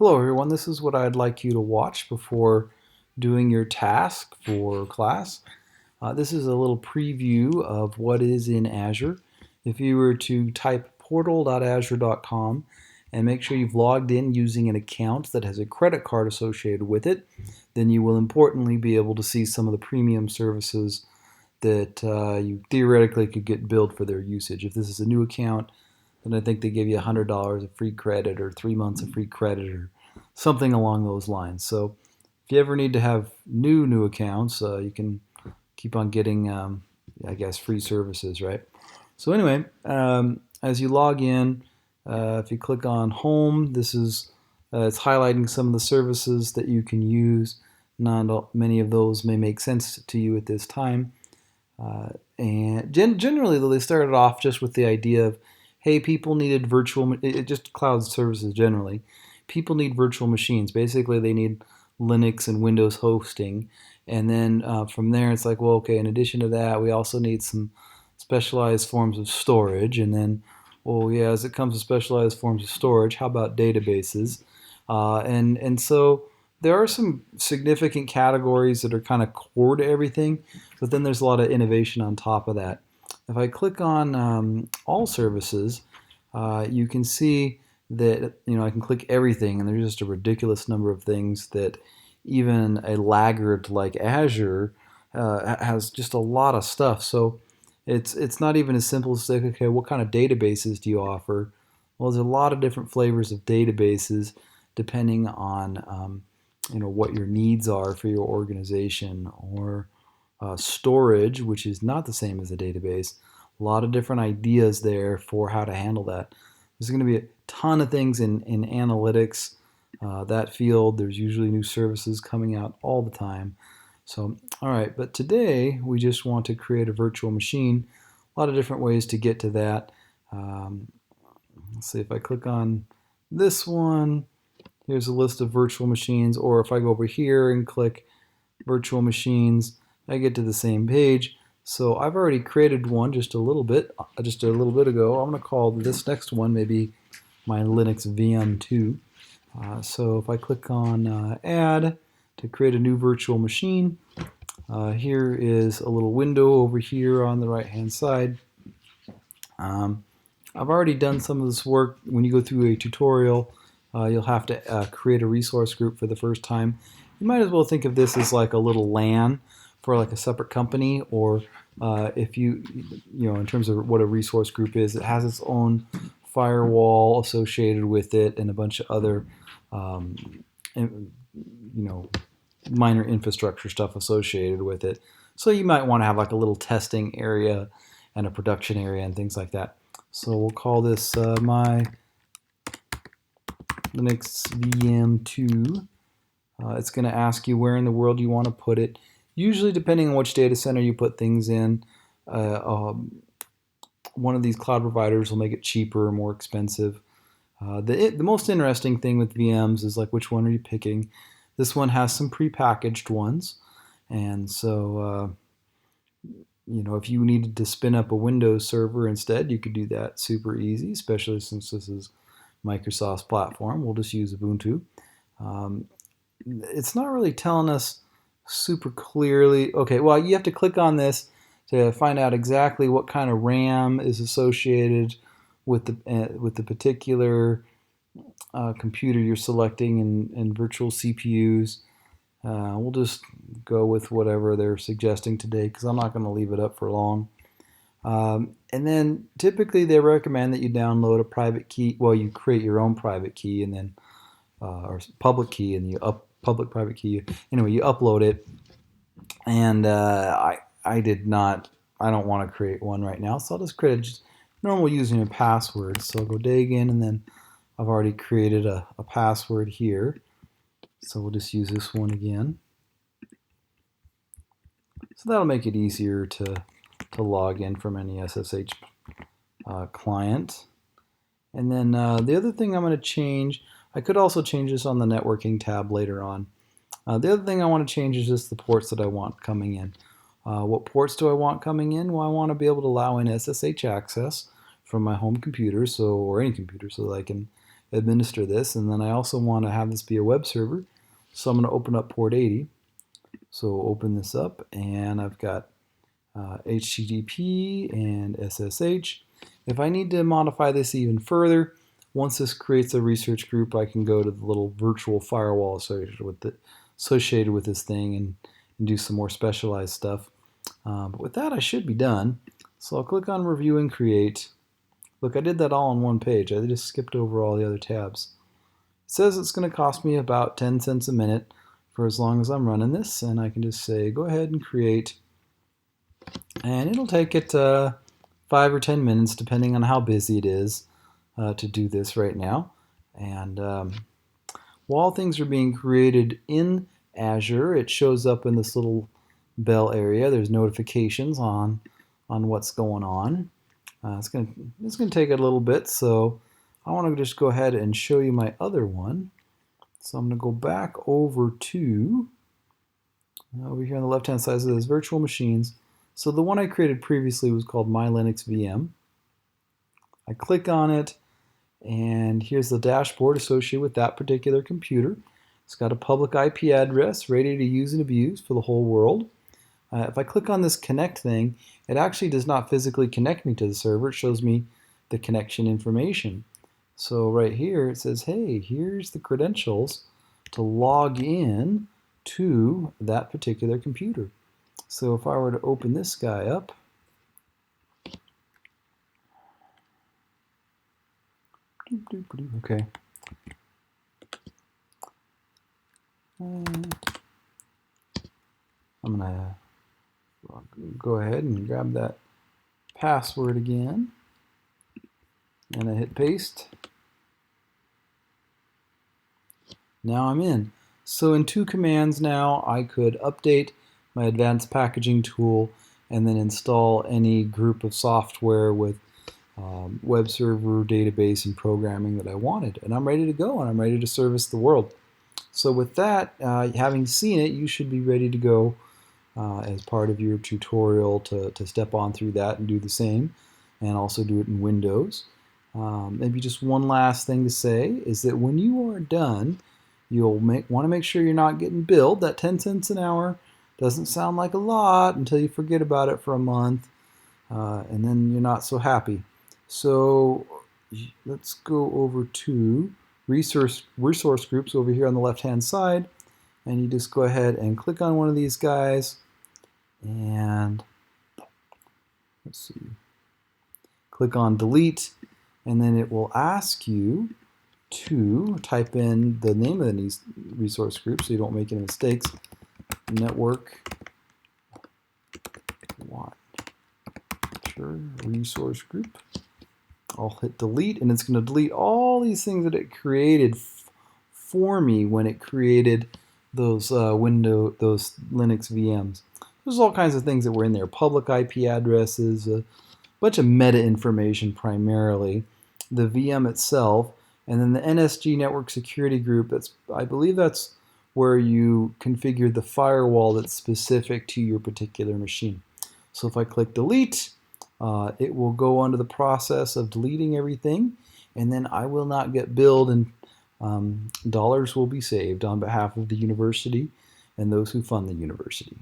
Hello everyone, this is what I'd like you to watch before doing your task for class. This is a little preview of what is in Azure. If you were to type portal.azure.com and make sure you've logged in using an account that has a credit card associated with it, then you will importantly be able to see some of the premium services that you theoretically could get billed for their usage. If this is a new account, then I think they give you $100 of free credit or 3 months of free credit or something along those lines. So if you ever need to have new accounts, you can keep on getting, I guess, free services, right? So anyway, as you log in, if you click on Home, this is it's highlighting some of the services that you can use. Not many of those may make sense to you at this time. And generally, though, they started off just with the idea of, hey, people needed just cloud services generally. People need virtual machines. Basically, they need Linux and Windows hosting. And then from there, it's like, well, okay, in addition to that, we also need some specialized forms of storage. And then, well, yeah, as it comes to specialized forms of storage, how about databases? And so there are some significant categories that are kind of core to everything, but then there's a lot of innovation on top of that. If I click on all services, you can see that I can click everything, and there's just a ridiculous number of things that even a laggard like Azure has just a lot of stuff. So it's not even as simple as say, okay, what kind of databases do you offer? Well, there's a lot of different flavors of databases depending on what your needs are for your organization, or storage, which is not the same as a database. A lot of different ideas there for how to handle that. There's going to be a ton of things in analytics, that field. There's usually new services coming out all the time. So, all right, but today we just want to create a virtual machine. A lot of different ways to get to that. Let's see if I click on this one. Here's a list of virtual machines, or if I go over here and click virtual machines, I get to the same page. So I've already created one just a little bit ago. I'm going to call this next one maybe my Linux VM2. So if I click on Add to create a new virtual machine, here is a little window over here on the right hand side. I've already done some of this work. When you go through a tutorial, you'll have to create a resource group for the first time. You might as well think of this as like a little LAN for like a separate company, or if in terms of what a resource group is, it has its own firewall associated with it and a bunch of other, minor infrastructure stuff associated with it. So you might want to have like a little testing area and a production area and things like that. So we'll call this my Linux VM2. It's going to ask you where in the world you want to put it. Usually, depending on which data center you put things in, one of these cloud providers will make it cheaper or more expensive. The most interesting thing with VMs is like, which one are you picking? This one has some prepackaged ones, and so if you needed to spin up a Windows server instead, you could do that super easy, especially since this is Microsoft's platform. We'll just use Ubuntu. It's not really telling us super clearly. Okay, well, you have to click on this to find out exactly what kind of RAM is associated with the particular computer you're selecting, and virtual CPUs. We'll just go with whatever they're suggesting today because I'm not going to leave it up for long. And then typically they recommend that you download a private key. Well, you create your own private key, and then or public key, and public private key. Anyway, you upload it, and I did not. I don't want to create one right now, so I'll just create a normal username and password. So I'll go dig in, and then I've already created a password here. So we'll just use this one again. So that'll make it easier to log in from any SSH client. And then the other thing I'm going to change, I could also change this on the networking tab later on. The other thing I want to change is just the ports that I want coming in. What ports do I want coming in? Well, I want to be able to allow in SSH access from my home computer, or any computer, so that I can administer this, and then I also want to have this be a web server. So I'm going to open up port 80. So open this up, and I've got HTTP and SSH. If I need to modify this even further, once this creates a research group, I can go to the little virtual firewall associated with this thing and do some more specialized stuff. But with that, I should be done. So I'll click on Review and Create. Look, I did that all on one page. I just skipped over all the other tabs. It says it's going to cost me about 10 cents a minute for as long as I'm running this, and I can just say, go ahead and create. And it'll take it 5 or 10 minutes, depending on how busy it is, to do this right now. And while things are being created in Azure, it shows up in this little bell area. There's notifications on what's going on. It's gonna take a little bit, so I want to just go ahead and show you my other one. So I'm going to go back over to over here on the left-hand side. So there's virtual machines. So the one I created previously was called My Linux VM. I click on it, and here's the dashboard associated with that particular computer. It's got a public IP address ready to use and abuse for the whole world. If I click on this connect thing, it actually does not physically connect me to the server. It shows me the connection information. So right here it says, hey, here's the credentials to log in to that particular computer. So if I were to open this guy up, okay. I'm gonna go ahead and grab that password again, and I hit paste. Now I'm in. So in 2 commands now, I could update my advanced packaging tool and then install any group of software with web server, database, and programming that I wanted. And I'm ready to go, and I'm ready to service the world. So with that, having seen it, you should be ready to go as part of your tutorial to step on through that and do the same, and also do it in Windows. Maybe just one last thing to say is that when you are done, you'll want to make sure you're not getting billed. That 10 cents an hour doesn't sound like a lot until you forget about it for a month, and then you're not so happy. So let's go over to resource groups over here on the left-hand side, and you just go ahead and click on one of these guys, and let's see, click on delete, and then it will ask you to type in the name of the resource group so you don't make any mistakes. Network Watcher resource group. I'll hit delete, and it's going to delete all these things that it created for me when it created those those Linux VMs. There's all kinds of things that were in there: public IP addresses, a bunch of meta information primarily, the VM itself, and then the NSG network security group. I believe that's where you configure the firewall that's specific to your particular machine. So if I click delete, it will go under the process of deleting everything, and then I will not get billed, and dollars will be saved on behalf of the university and those who fund the university.